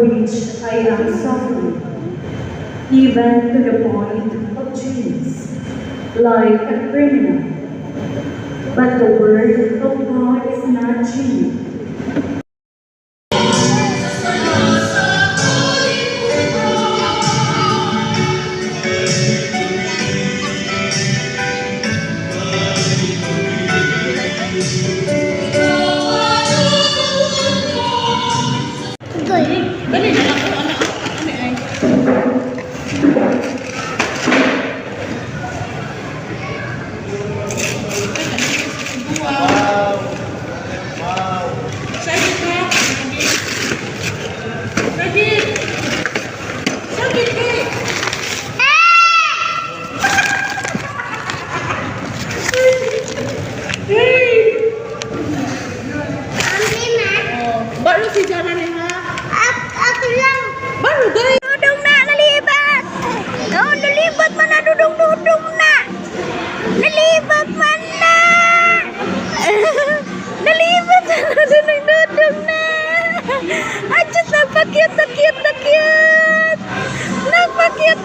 which I am suffering, even to the point of chains, like a criminal. But the word of God is not chained. Baru si Jana nih ha? Aku lang. Baru guys. Dudong na, nalibat. Oh, nalibat man na, dudong na. Nalibat man na. Nalibat man na, dudong na. Ajit, nagpakyut. Nagpakyut. Nagpakyut